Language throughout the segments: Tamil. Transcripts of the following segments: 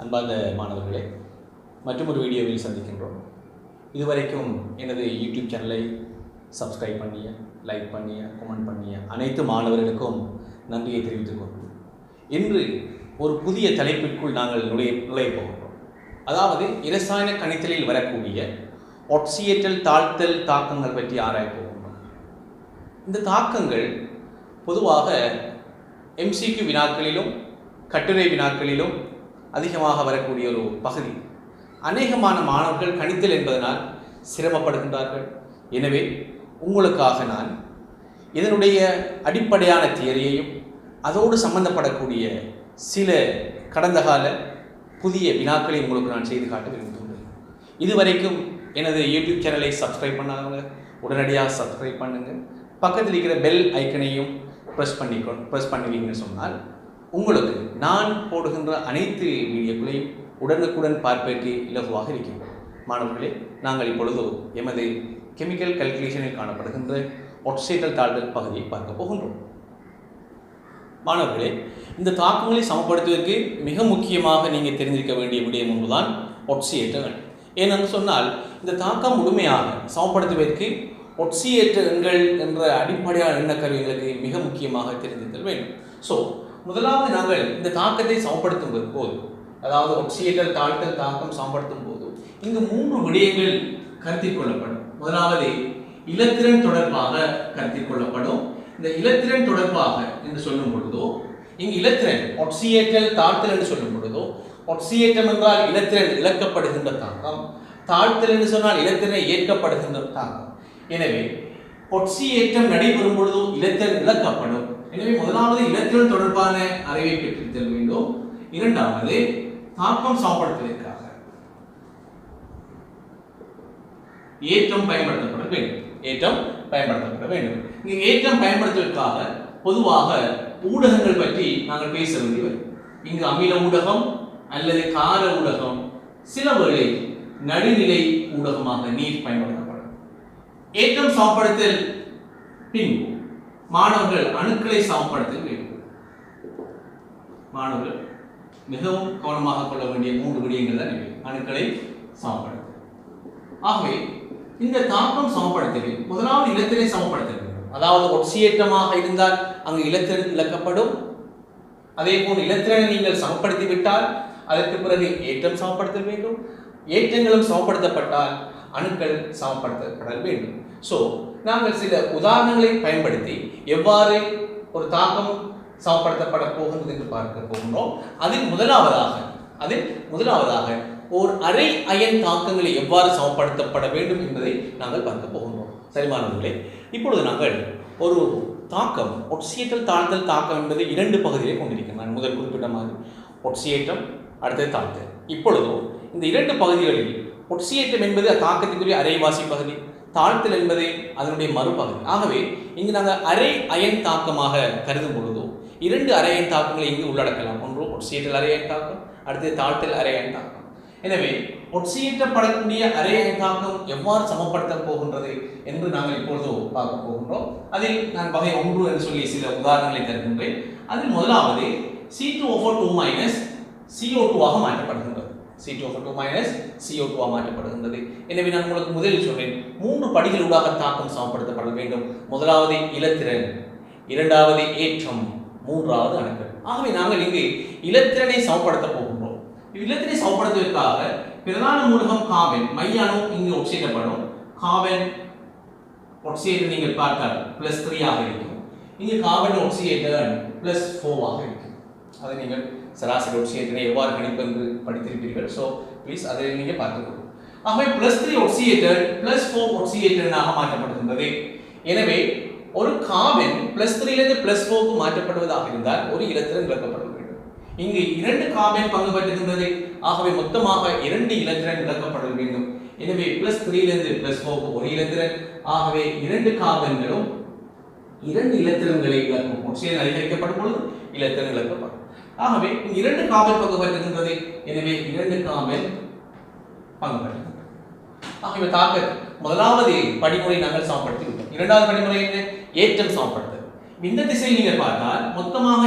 அன்பார்ந்த மாணவர்களே, மற்றொரு வீடியோவில் சந்திக்கின்றோம். இதுவரைக்கும் எனது யூடியூப் சேனலை சப்ஸ்கிரைப் பண்ணிய, லைக் பண்ணிய, கமெண்ட் பண்ணிய அனைத்து மாணவர்களுக்கும் நன்றியை தெரிவித்துக் கொள்கிறோம். இன்று ஒரு புதிய தலைப்பிற்குள் நாங்கள் நுழைய போகிறோம். அதாவது இரசாயன கணித்தலில் வரக்கூடிய ஒட்சியேற்றல் தாழ்த்தல் தாக்கங்கள் பற்றி ஆராய போகின்றோம். இந்த தாக்கங்கள் பொதுவாக MCQ வினாக்களிலும் கட்டுரை வினாக்களிலும் அதிகமாக வரக்கூடிய ஒரு பகுதி. அநேகமான மாணவர்கள் கணித்தல் என்பதனால் சிரமப்படுகின்றார்கள். எனவே உங்களுக்காக நான் இதனுடைய அடிப்படையான தியரியையும் அதோடு சம்பந்தப்படக்கூடிய சில கடந்த கால புதிய வினாக்களை உங்களுக்கு நான் செய்து காட்ட விரும்புகின்றேன். இதுவரைக்கும் எனது யூடியூப் சேனலை சப்ஸ்கிரைப் பண்ணாதவங்க உடனடியாக சப்ஸ்கிரைப் பண்ணுங்கள். பக்கத்தில் இருக்கிற பெல் ஐக்கனையும் ப்ரெஸ் பண்ணுவீங்கன்னு சொன்னால் உங்களுக்கு நான் போடுகின்ற அனைத்து வீடியோக்களையும் உடனுக்குடன் பார்ப்பதற்கு இலகுவாக இருக்கும். மாணவர்களே, நாங்கள் இப்பொழுது எமது கெமிக்கல் கல்குலேஷனில் காணப்படுகின்ற ஒட்சியேற்றல் தாழ்த்தல் பகுதியை பார்க்க போகின்றோம். மாணவர்களே, இந்த தாக்கங்களை சமப்படுத்துவதற்கு மிக முக்கியமாக நீங்கள் தெரிந்திருக்க வேண்டிய விடயம் ஒன்றுதான் ஒட்சியேற்றங்கள். ஏனென்று சொன்னால் இந்த தாக்கம் முழுமையாக சமப்படுத்துவதற்கு ஒட்சியேற்ற எண்கள் என்ற அடிப்படையான எண்ணக்கருவிகளுக்கு மிக முக்கியமாக தெரிந்திருத்தல் வேண்டும். ஸோ முதலாவது நாங்கள் இந்த தாக்கத்தை சமப்படுத்தும் போது, அதாவது ஒட்சியேற்றல் தாழ்த்தல் தாக்கம் சமப்படுத்தும் போது இங்கு 3 விடயங்கள் கருத்தில் கொள்ளப்படும். முதலாவது இலத்திரன் தொடர்பாக கருத்தில் கொள்ளப்படும். இந்த இலத்திரன் தொடர்பாக என்று சொல்லும் பொழுதோ, இங்கு இலத்திரன் ஒட்சியேற்றல் தாழ்த்தல் என்று சொல்லும் பொழுதோ, ஒட்சியேற்றம் என்றால் இலத்திரன் இழக்கப்படுகின்ற தாக்கம், தாழ்த்தல் என்று சொன்னால் இலத்திரனை ஏற்கப்படுகின்ற தாக்கம். எனவே ஒட்சியேற்றம் நடைபெறும் பொழுதோ இலத்திரன் இழக்கப்படும். எனவே முதலாவது இலத்திரன் தொடர்பான அறிவை பெற்றிருத்தல் வேண்டும். இரண்டாவது தாக்கம் சமப்படுத்துவதற்காக ஏற்றம் பயன்படுத்தப்பட வேண்டும். ஏற்றம் பயன்படுத்தப்பட வேண்டும். இங்கு ஏற்றம் பயன்படுத்துவதற்காக பொதுவாக ஊடகங்கள் பற்றி நாங்கள் பேச வேண்டி வரும். இங்கு அமில ஊடகம் அல்லது கார ஊடகம், சில வேளை நடுநிலை ஊடகமாக நீர் பயன்படுத்தப்படும். ஏற்றம் சமப்படுத்தல் பின்பு மாணவர்கள் அணுக்களை சமப்படுத்த வேண்டும். மாணவர்கள் மிகவும் கவனமாக கொள்ள வேண்டிய 3 விடயங்கள் தான் இவை. அணுக்களை சமப்படுத்த. ஆகவே இந்த தாக்கம் சமப்படுத்தலில் முதலாவது இலத்திரனை சமப்படுத்த வேண்டும். அதாவது ஒட்சியேற்றமாக இருந்தால் அங்கு இலத்திரன் இழக்கப்படும். அதே போல் இலத்திரனை நீங்கள் சமப்படுத்தி விட்டால் அதற்கு பிறகு ஏற்றம் சமப்படுத்த வேண்டும். ஏற்றங்களும் சமப்படுத்தப்பட்டால் அணுக்கள் சமப்படுத்தப்பட வேண்டும். ஸோ நாங்கள் சில உதாரணங்களை பயன்படுத்தி எவ்வாறு ஒரு தாக்கம் சமப்படுத்தப்பட போகின்றது என்று பார்க்க போகின்றோம். அதில் முதலாவதாக ஒரு அரை அயன் தாக்கங்களை எவ்வாறு சமப்படுத்தப்பட வேண்டும் என்பதை நாங்கள் பார்க்க போகின்றோம். சரி மாணவர்களே, இப்பொழுது நாங்கள் ஒரு தாக்கம் ஒட்சியேற்றல் தாழ்த்தல் தாக்கம் என்பது 2 பகுதிகளை கொண்டிருக்கிறோம். நான் முதல் குறிப்பிட்ட மாதிரி ஒட்சியேற்றம், அடுத்தது தாழ்த்தல். இப்பொழுது இந்த 2 பகுதிகளில் ஒட்சியேற்றம் என்பது தாக்கத்துக்குரிய அரைவாசி பகுதி, தாழ்த்தல் என்பது அதனுடைய மறுபகுதி. ஆகவே இங்கு நாங்கள் அரை அயன் தாக்கமாக கருதும் பொழுதோ 2 அரை அயன் தாக்கங்களை இங்கு உள்ளடக்கலாம். ஒன்று ஒட்சியேற்றல் அரை அயன் தாக்கம், அடுத்து தாழ்த்தல் அரை அயன் தாக்கம். எனவே ஒட்சியேற்றப்படக்கூடிய அரை அயன் தாக்கம் எவ்வாறு சமப்படுத்த போகின்றது என்று நாங்கள் இப்பொழுது பார்க்க போகின்றோம். அதில் நான் வகை 1 என்று சொல்லி சில உதாரணங்களை தருகின்றேன். அதில் முதலாவது C2O4 CO2 ஆக மாற்றப்படுகின்றது. C2O4 CO2 ஆக மாற்றப்படுகின்றது. எனவே நான் உங்களுக்கு முதலில் சொல்றேன், 3 படிகளூடாக தாக்கம் சமப்படுத்தப்பட வேண்டும். முதலாவது இலத்திரன், இரண்டாவது ஏற்றம், மூன்றாவது அணுக்கள். ஆகவே நாங்கள் இங்கு இலத்திரனை சமப்படுத்த போகின்றோம். இலத்திரனை சமப்படுத்துவதற்காக பிரதான மூலகம் கார்பன், மைய அணு இங்கு ஒட்சியேற்றப்படும். கார்பன் ஒட்சியேற்றம் நீங்கள் பார்த்தால் +3 ஆக இருக்கும். இங்கு கார்பன் ஒட்சியேற்றம் +4 ஆக இருக்கும். அதை நீங்கள் சராசரி ஒட்சியேற்றனை எவ்வாறு கணிப்பது என்று படித்திருப்பீர்கள். ஸோ ப்ளீஸ் அதை நீங்கள் பார்த்துக்கொள்ளும். ஆகவே +3 ஒட்சியேட்டர் +4 ஒட்சியேட்டராக மாற்றப்படுகின்றது. எனவே ஒரு கார்பன் +3லிருந்து +4க்கு மாற்றப்படுவதாக இருந்தால் ஒரு இலத்திரன் இழக்கப்பட வேண்டும். இங்கு 2 கார்பன் பங்கு பெற்றுகின்றது. ஆகவே மொத்தமாக 2 இலத்திரன் இழக்கப்பட வேண்டும். எனவே +3லிருந்து +4க்கு ஒரு இலத்திரன். ஆகவே 2 கார்பன்களும் 2 இலத்திரன்களை இழக்கும். ஒட்சியேற்றம் அதிகரிக்கப்படும் பொழுது இலத்திரன் இழக்கப்படும். ஆகவே 2 கார்பன் பங்கு பெற்றுகின்றது. எனவே 2 கார்பன் பங்கு பெற்றுகின்றது. ஆகவே தாக்க முதலாவது படிமுறை நாங்கள் சமப்படுத்தி விட்டோம். இரண்டாவது படிமுறை என்ன? ஏற்றம் சமப்படுத்தல். இந்த திசையில் நீங்கள் பார்த்தால் மொத்தமாக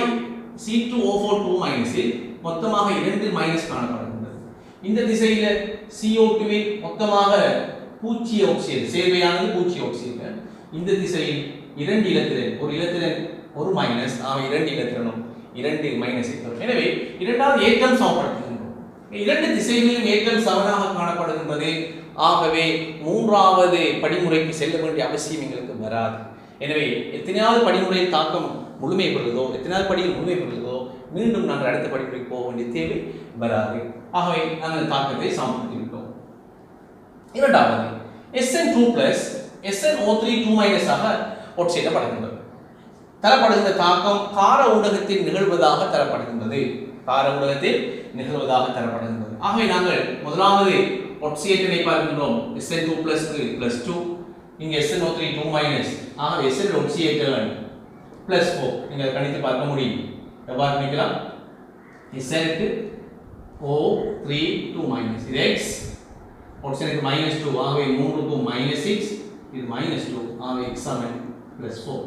C2O4 2- மொத்தமாக 2 மைனஸ் காணப்படுகின்றது. இந்த திசையில CO2 இல் மொத்தமாக பூஜ்ஜிய ஆக்சிஜன் சேர்வையானது பூஜ்ஜிய ஆக்சிஜன். இந்த திசையில் 2 இலத்திரன் ஒரு இலத்திரன் ஒரு மைனஸ் ஆக 2 இலத்திரனும் 2 மைனஸ் தரும். எனவே இரண்டாவது ஏற்றம் சமப்படுத்துகின்றோம். இரண்டு திசைகளிலும் ஏற்றம் சமனாக காணப்படுகின்றது. ஆகவே மூன்றாவது படிமுறைக்கு செல்ல வேண்டிய அவசியம் எங்களுக்கு வராது. எனவே எத்தனையாவது படிமுறையில் தாக்கம் முழுமை பெறுதோ, எத்தனையாவது படியில் முழுமை பெறுதோ, மீண்டும் நாங்கள் அடுத்த படிமுறைக்கு போக வேண்டிய தேவை வராது. ஆகவே நாங்கள் தாக்கத்தை சமப்படுத்திவிட்டோம். இரண்டாவது SN2 plus SNO3 2- ஆக ஒட்சிடப்படுகின்றது. தரப்படுகின்ற தாக்கம் கார ஊடகத்தில் நிகழ்வதாக தரப்படுகின்றது. கார ஊடகத்தில் நிகழ்வதாக தரப்படுகின்றது. ஆகவே நாங்கள் முதலாவது ஒட்சியேட்டனை பார்க்கின்றோம். SN2 plus plus 2 இங்கே SNO3 2- ஆகவே SN ஒட்சியேட்டர் plus 4 நீங்கள் கணித்து பார்க்க முடியும். எவ்வாறு கணிக்கலாம்? SN க்கு O3 2- இது X ஒட்சியேட்டருக்கு -2 ஆகவே 3 க்கு -6 இது -2 ஆகவே X சமம் +4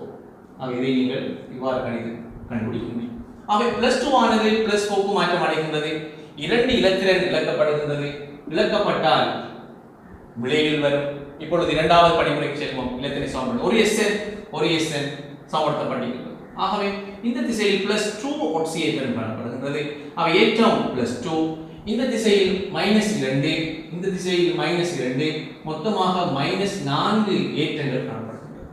ஆகவே இதை நீங்கள் இவ்வாறு கண்டுபிடிக்க முடியும். ஆகவே +2 ஆனது +4 க்கு மாற்றம் அடைகின்றது. 2 இலத்திரன் இழக்கப்படுகின்றது. இழக்கப்பட்டால் விளைவில் வரும். இப்பொழுது இரண்டாவது படிமுறைக்கு செல்வோம். இலத்திரை சமன்பாடு ஒரு SN சமப்படுத்தப்படுகிறது. ஆகவே இந்த திசையில் +2 ஒட்சியேட்டர் காணப்படுகின்றது. ஆகவே ஏற்றம் +2 இந்த திசையில் -2 இந்த திசையில் -2 மொத்தமாக -4 ஏற்றங்கள் காணப்படுகின்றன.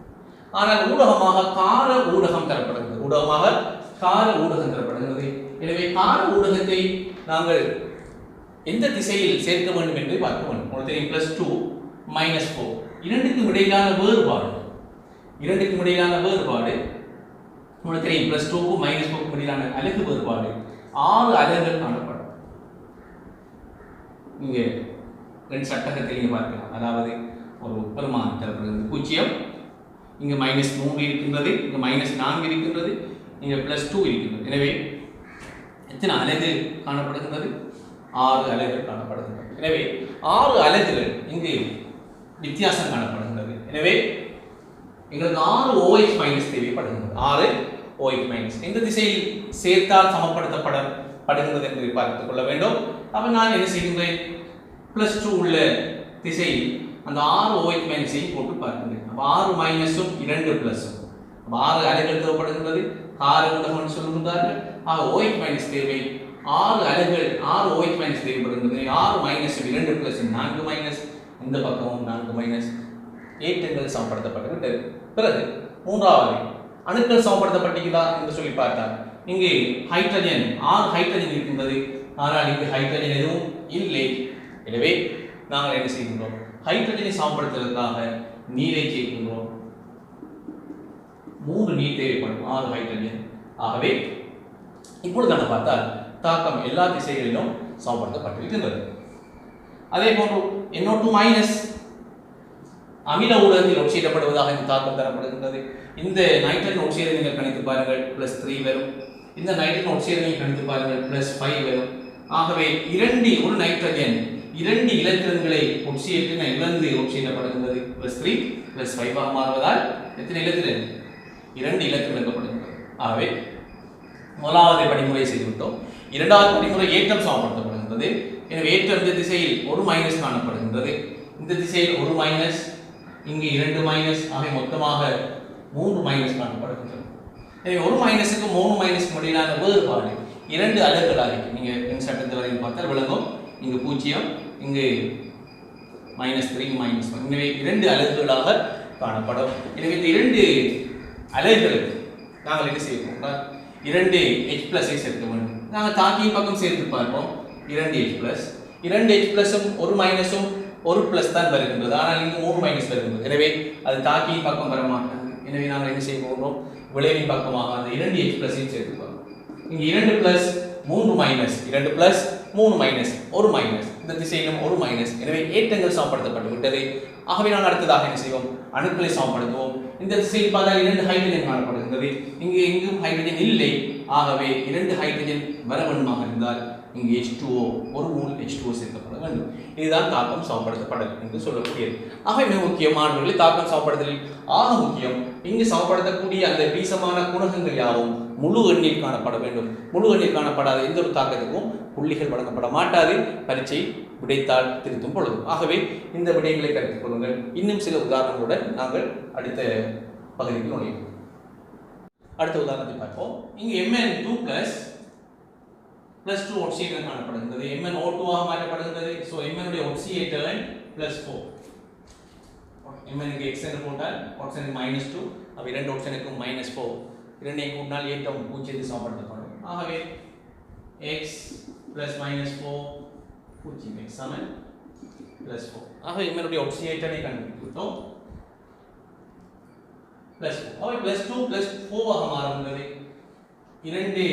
ஆனால் ஊடகமாக கார ஊடகம் தரப்படுகிறது. ஊடகமாக கார ஊடகம் தரப்படுகிறது. எனவே கார ஊடகத்தை நாங்கள் எந்த திசையில் சேர்க்க வேண்டும் என்று பார்க்க வேண்டும். உங்களுக்கு தெரியும் +2 -4 இரண்டுக்கும் இடையிலான வேறுபாடு உங்களுக்கு தெரியும். +2 க்கும் -4 க்கும் இடையிலான அலகு வேறுபாடு 6 அலகுகள் காணப்படும். இங்கே ரெண்டு சட்டகத்தை நீங்க பார்க்கலாம். அதாவது ஒரு பெருமானம் தரப்படுகிறது 0 இங்க -3 இருக்கின்றது, இங்க -4 இருக்கின்றது, இங்க +2 இருக்கின்றது. எனவே எத்தனை அலகு காணப்படுகின்றது? 6 அலகுகள் காணப்படுகின்றன. எனவே 6 அலகுகள் இங்கு வித்தியாசம் காணப்படுகின்றது. எனவே எங்களுக்கு 6 OH- தேவைப்படுகின்றது. 6 OH- இந்த திசையில் சேர்த்தால் சமப்படுத்தப்படுகின்றது என்பதை பார்த்துக் கொள்ள வேண்டும். அப்ப நான் என்ன செய்கின்றேன்? +2 உள்ள திசையில் அந்த 6 OH- போட்டு பார்க்கின்றேன். அப்ப 6 மைனஸும் 2 பிளஸும் 6 அலைகள் தேவைப்படுகின்றது. கார ஊடகம் சொல்லுகிறார்கள். ஆக OH- தேவை 6 அலைகள் 6 OH- தேவைப்படுகின்றது. 6 மைனஸும் 2 பிளஸும் 4 மைனஸ், இந்த பக்கமும் 4 மைனஸ். ஏற்றங்கள் சமப்படுத்தப்பட்டு விட்டது. பிறகு மூன்றாவது அணுக்கள் சமப்படுத்தப்பட்டிருக்கிறதா என்று சொல்லி பார்த்தால் இங்கே ஹைட்ரஜன் 6 ஹைட்ரஜன் இருக்கின்றது. ஆனால் இங்கு ஹைட்ரஜன் எதுவும் இல்லை. எனவே நாங்கள் என்ன செய்கின்றோம்? ஹைட்ரஜனை சமப்படுத்துவதற்காக நீரை சேர்க்கின்றோம். 3 நீர் தேவைப்படும் 6 ஹைட்ரஜன். ஆகவே இப்பொழுது நான் பார்த்தால் தாக்கம் எல்லா திசைகளிலும் சமப்படுத்தப்பட்டிருக்கின்றது. அதே போன்று NO2- அமில ஊடகத்தில் ஒட்சியிடப்படுவதாக இந்த தாக்கம் தரப்படுகின்றது. இந்த நைட்ரஜன் ஒட்சியரை நீங்கள் கணித்து பாருங்கள் +3 வரும். இந்த நைட்ரஜன் ஒட்சியரை கணித்து பாருங்கள் +5 வரும். ஆகவே ஒரு நைட்ரஜன் 2 இலத்திரன்களை ஒட்சியேற்றின இழந்து ஒட்சியிடப்படுகின்றது. +3 +5 ஆக மாறுவதால் எத்தனை இலத்திரன்? 2 இலத்திரன் இழக்கப்படுகின்றது. ஆகவே முதலாவது படிமுறை செய்துவிட்டோம். இரண்டாவது படிமுறை ஏற்றம் சமப்படுத்தப்படுகின்றது. எனவே ஏற்றம் இந்த திசையில் ஒரு மைனஸ் காணப்படுகின்றது. இந்த திசையில் ஒரு மைனஸ், இங்கு 2 மைனஸ், ஆகவே மொத்தமாக 3 மைனஸ் காணப்படுகின்றது. எனவே ஒரு மைனஸுக்கு 3 மைனஸுக்கு இடையிலான வேறுபாடு 2 அலகுகளாக இருக்கு. நீங்க சட்டத்தை வரையில் பார்த்தால் விளங்கும். இங்கு 0, இங்கு -3, -1. எனவே 2 அலகுகளாக காணப்படும். எனவே இந்த 2 அலகுகளுக்கு நாங்கள் என்ன செய்வோம்? 2 H+ சேர்க்க வேண்டும். நாங்கள் தாக்கியின் பக்கம் சேர்த்து பார்ப்போம். 2 H+, 2 H+ம் ஒரு மைனஸும் ஒரு பிளஸ் தான் வருகின்றது. ஆனால் இங்கு 3 மைனஸ் வருகின்றது. எனவே அது தாக்கியின் பக்கம் வர மாட்டாது. எனவே நாங்கள் என்ன செய்ய போகிறோம்? விளைவின் பக்கமாக அந்த 2 H+ஐயும் சேர்த்துக்கோம். இங்கு 2+, 3 மைனஸ், 2+, 3 மைனஸ், ஒரு மைனஸ், இந்த திசையிலும் ஒரு மைனஸ். எனவே ஏற்றங்கள் சமப்படுத்தப்பட்டு விட்டது. ஆகவே நாங்கள் அடுத்ததாக என்ன செய்வோம்? அணுக்களை சமப்படுத்துவோம். இந்த திசையில் பார்த்தால் 2 ஹைட்ரஜன் காணப்படுகின்றது. எங்கும் ஹைட்ரஜன் இல்லை. ஆகவே 2 ஹைட்ரஜன் வர வேண்டுமாக இருந்தால் இங்கு H2O, ஒரு மூல் H2O சேர்க்கப்பட வேண்டும். இதுதான் தாக்கம் சமப்படுத்தப்படல் என்று சொல்லக்கூடியது. ஆகவே மிக முக்கியமானவர்களை தாக்கம் சமப்படுத்தலில் ஆக முக்கியம் இங்கு சமப்படுத்தக்கூடிய அந்த பீசமான குணகங்கள் யாவும் முழு எண்ணில் காணப்பட வேண்டும். முழு எண்ணில் காணப்படாத எந்த ஒரு தாக்கத்துக்கும் புள்ளிகள் வழங்கப்பட மாட்டாது பரீட்சை விடைத்தாள் திருத்தும் பொழுது. ஆகவே இந்த விடயங்களை கருத்தில் கொள்ளுங்கள். இன்னும் சில உதாரணங்களுடன் நாங்கள் அடுத்த பகுதிக்கு நுழைவோம். அடுத்த உதாரணத்தை பார்ப்போம். இங்கு mn2 plus 2 ஒட்சியேட்டர் காணப்படுகிறது. mn O2 ஆக மாற்றப்படுகிறது. ஸோ mn உடைய ஒட்சியேட்டர் +4. mn க்கு x என்று போட்டால் ஒட்சியேட்டர் -2, அப்ப இரண்டு ஒட்சியேட்டருக்கும் -4. இரண்டையும் கூட்டினால் ஏற்றம் 0 சமப்படுத்தப்படும். ஆகவே x plus -4 0 x சமன் +4. ஆகவே mn உடைய ஒட்சியேட்டரை கண்டுபிடித்தோம். +4. அவை +2 +4 ஆக மாறுகிறது. இரண்டு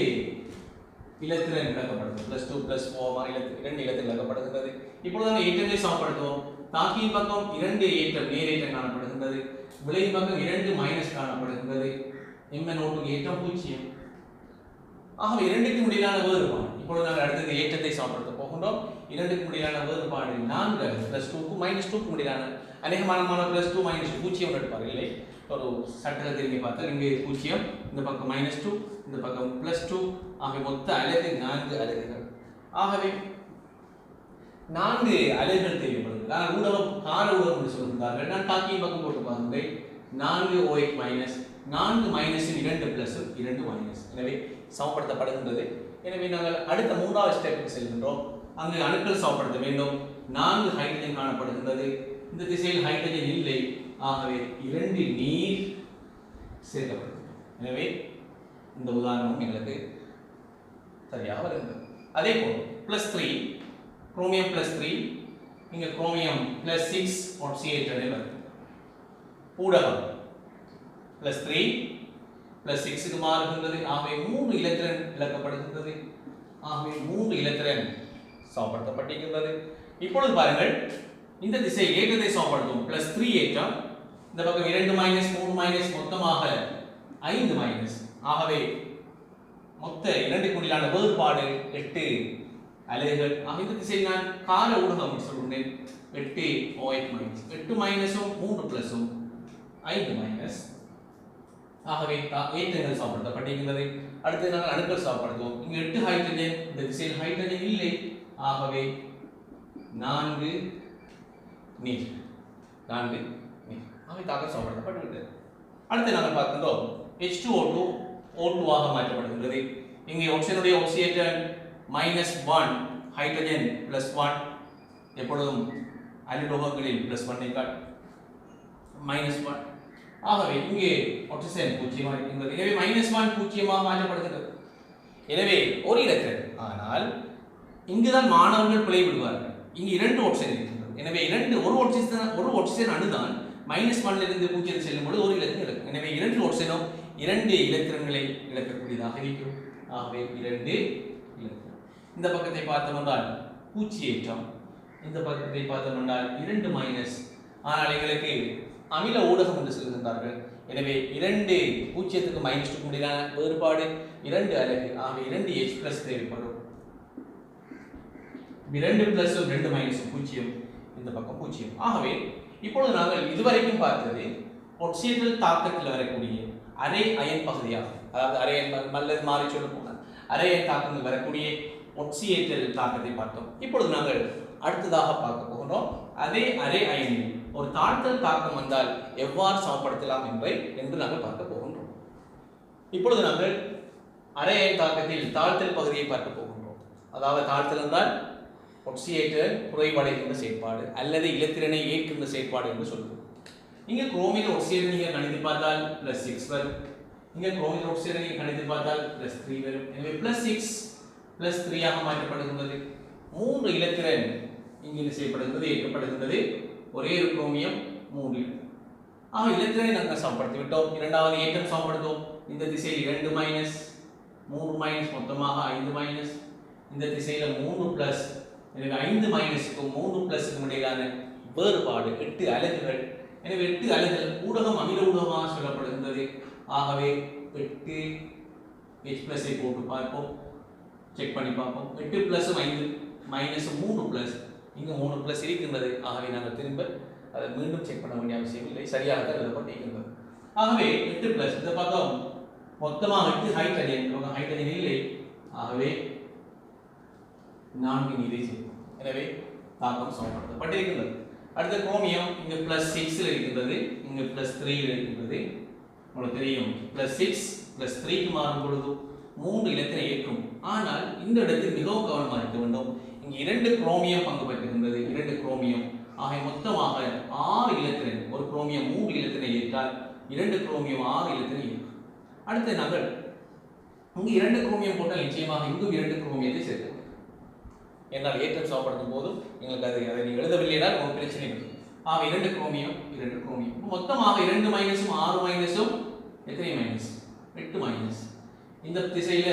இலத்திரன் விளக்கப்படுகிறது. +2 +4 மாறி இரண்டு இலத்திரன் விளக்கப்படுகிறது. இப்பொழுது நாங்கள் ஏற்றங்களை சமப்படுத்துவோம். தாக்கியின் பக்கம் இரண்டு ஏற்றம் நேரேற்றம் காணப்படுகின்றது. விளையின் பக்கம் இரண்டு மைனஸ் காணப்படுகின்றது. mn0 ஏற்றம் 0. ஆகவே இரண்டுக்கும் இடையிலான வேறுபாடு. இப்பொழுது நாங்கள் அடுத்தது ஏற்றத்தை சமப்படுத்த போகின்றோம். இரண்டுக்கும் இடையிலான வேறுபாடு 4 +2க்கும் -2க்கும் இடையிலான அநேகமான +2 -0 எடுப்பார் இல்லை. ஒரு சட்டத்தை இங்கே பார்த்தால் இங்கே 0, இந்த பக்கம் -2, இந்த பக்கம் +2. ஆகவே மொத்த அலகு 4 அலகுகள். ஆகவே 4 அலகுகள் தேவைப்படுகிறது. நான் ஊடகம் கால ஊடகம் என்று சொல்கிறார்கள். நான் தாக்கியின் பக்கம் போட்டு பாருங்கள். 4 OH மைனஸ் 4 மைனஸும் 2 பிளஸும் 2 மைனஸ். எனவே சமப்படுத்தப்படுகின்றது. எனவே நாங்கள் அடுத்த மூன்றாவது ஸ்டெப்புக்கு செல்கின்றோம். அங்கு அணுக்கள் சமப்படுத்த வேண்டும். 4 ஹைட்ரஜன் காணப்படுகின்றது. இந்த திசையில் ஹைட்ரஜன் இல்லை. ஆகவே 2 நீர் சேர்க்கப்படும். எனவே இந்த உதாரணம் எங்களுக்கு சரியாக வருகிறது. அதே போல் +3 குரோமியம் +3 இங்க குரோமியம் +6 ஒட்சியேட்டட் வருகிறது. ஊடகம் +3 +6 க்கு மாறுகின்றது. ஆகவே 3 இலத்திரன் இழக்கப்படுகின்றது. ஆகவே 3 இலத்திரன் சமப்படுத்தப்பட்டிருக்கிறது. இப்பொழுது பாருங்கள், இந்த திசை ஏற்றத்தை சமப்படுத்தும். +3 ஏற்றம், இந்த பக்கம் 2 மைனஸ் 3 மைனஸ் மொத்தமாக 5 மைனஸ். ஆகவே மொத்த இரண்டு கூடிலான வேறுபாடு 8 அலகுகள். இந்த திசையில் நான் கால ஊடகம் சொல்கிறேன். 8 OH மைனஸ் 8 மைனஸும் 3 பிளஸும் 5 மைனஸ். ஆகவே ஏற்றங்கள் சமப்படுத்தப்பட்டிருக்கிறது. அடுத்து நாங்கள் அணுக்கள் சமப்படுத்துவோம். இங்கு 8 ஹைட்ரஜன், இந்த திசையில் ஹைட்ரஜன் இல்லை. ஆகவே 4 நீர். 4 நீர். ஆகவே தாக்கம் சமப்படுத்தப்பட்டுவிட்டது. அடுத்து நாங்கள் பார்க்கின்றோம் H2O2 O2 ஆக மாற்றப்படுகின்றது. இங்கே ஆக்சிஜனுடைய ஆக்சிஜேட்டர் -1, ஹைட்ரஜன் +1. எப்பொழுதும் அலிடோகங்களில் +1 ஐ காட்டும். -1. ஆகவே இங்கே ஆக்சிஜன் 0 ஆக இருக்கிறது. எனவே -1 0 ஆக மாற்றப்படுகிறது. எனவே ஒரு இலத்திரன். ஆனால் இங்குதான் மாணவர்கள் பிழை விடுவார்கள். இங்கு 2 ஆக்சிஜன் இருக்கின்றது. எனவே ஒரு ஆக்சிஜன் அணுதான் -1 இலிருந்து 0 செல்லும் பொழுது ஒரு இலத்திரன் இழக்கும். எனவே 2 ஆக்சிஜனும் 2 இலத்திரன்களை இழக்கக்கூடியதாக இருக்கும். ஆகவே 2 இலத்திரன். இந்த பக்கத்தை பார்த்தோம் என்றால் 0 ஏற்றம், இந்த பக்கத்தை பார்த்தோம் என்றால் 2 மைனஸ். ஆனால் எங்களுக்கு அமில ஊடகம் என்று சொல்கின்றார்கள். எனவே 2 0க்கு -2 இடையிலான வேறுபாடு 2 அலகு. ஆகவே 2 H+ தேவைப்படும். 2 பிளஸும் 2 மைனஸும் 0, இந்த பக்கம் 0. ஆகவே இப்பொழுது நாங்கள் இதுவரைக்கும் பார்த்தது ஒட்சியேற்றல் தாக்கத்தில் வரக்கூடிய அரை அயன் பகுதியாகும். அதாவது அரை அயன் அல்லது மாறி சொல்ல போனால் அரை அயன் தாக்கங்கள் வரக்கூடிய ஒட்சியேற்றல் தாக்கத்தை பார்த்தோம். இப்பொழுது நாங்கள் அடுத்ததாக பார்க்க போகிறோம். அதே அரை அயனில் ஒரு தாழ்த்தல் தாக்கம் வந்தால் எவ்வாறு சமப்படுத்தலாம் என்று நாங்கள் பார்க்க போகின்றோம். இப்பொழுது நாங்கள் அரை அயன் தாக்கத்தில் தாழ்த்தல் பகுதியை பார்க்க போகின்றோம். அதாவது தாழ்த்தல் என்றால் ஒட்சியேட்டர் குறைவடைகின்ற செயற்பாடு அல்லது இலத்திரனை ஏற்கின்ற செயற்பாடு என்று சொல்லுவோம். இங்கே குரோமின் ஒட்சியேட்டர் நீங்கள் கணித்து பார்த்தால் +6 வரும். இங்கே குரோமின் ஒட்சியேட்டர் நீங்கள் கணித்து பார்த்தால் +3 வரும். எனவே +6 +3 ஆக மாற்றப்படுகின்றது. 3 இலத்திரன் இங்கே செய்யப்படுகிறது, ஏற்கப்படுகின்றது. ஒரே ஒரு குரோமியம் 3 ஆக இலத்திரனை நாங்கள் சமப்படுத்தி விட்டோம். இரண்டாவது ஏற்றம் சமப்படுத்துவோம். இந்த திசையில் 2 மைனஸ் 3 மைனஸ் மொத்தமாக 5 மைனஸ். இந்த திசையில் 3 பிளஸ். எனவே 5 மைனஸுக்கும் 3 பிளஸுக்கும் இடையிலான வேறுபாடு 8 அலகுகள். எனவே 8 அலகுகள் ஊடகம் அமில ஊடகமாக சொல்லப்படுகின்றது. ஆகவே 8 H+ ஐ போட்டு பார்ப்போம், செக் பண்ணி பார்ப்போம். 8 பிளஸும் 5 மைனஸும் 3 பிளஸ். இங்கு 3 பிளஸ் இருக்கின்றது. ஆகவே நாங்கள் திரும்ப அதை மீண்டும் செக் பண்ண வேண்டிய அவசியம் இல்லை, சரியாக தான் எழுதப்பட்டிருக்கின்றது. ஆகவே 8 பிளஸ் இந்த பக்கம் மொத்தமாக 8 ஹைட்ரஜன் ஹைட்ரஜன் இல்லை. ஆகவே 4 நீரை சேர்க்கும். எனவே தாக்கம் சமப்படுத்தப்பட்டிருக்கிறது. அடுத்த குரோமியம் இங்கு +6 இருக்கின்றது, இங்கு +3 இருக்கின்றது. உங்களுக்கு தெரியும் +6 +3க்கு மாறும் பொழுது 3 இலத்தினை ஏற்கும். ஆனால் இந்த இடத்தில் மிகவும் கவனமாக இருக்க வேண்டும். இங்கு 2 குரோமியம் பங்கு பெற்றுகின்றது, 2 குரோமியம். ஆக மொத்தமாக 6 இலத்திரன். ஒரு குரோமியம் 3 இலத்தினை ஏற்றால் 2 குரோமியம் 6 இலத்தினை ஏற்கும். அடுத்து நாங்கள் இங்கு 2 குரோமியம் போட்டால் நிச்சயமாக இங்கும் 2 குரோமியத்தை சேர்க்க வேண்டும். என்னால் ஏற்றம் சமப்படுத்தும் போதும் எங்களுக்கு அதை நீங்கள் எழுதவில்லைனால் ஒரு பிரச்சனை இருக்கும். ஆக 2 குரோமியம் 2 குரோமியம் மொத்தமாக 2 மைனஸும் 6 மைனஸும் எத்தனை மைனஸ்? 8 மைனஸ். இந்த திசையில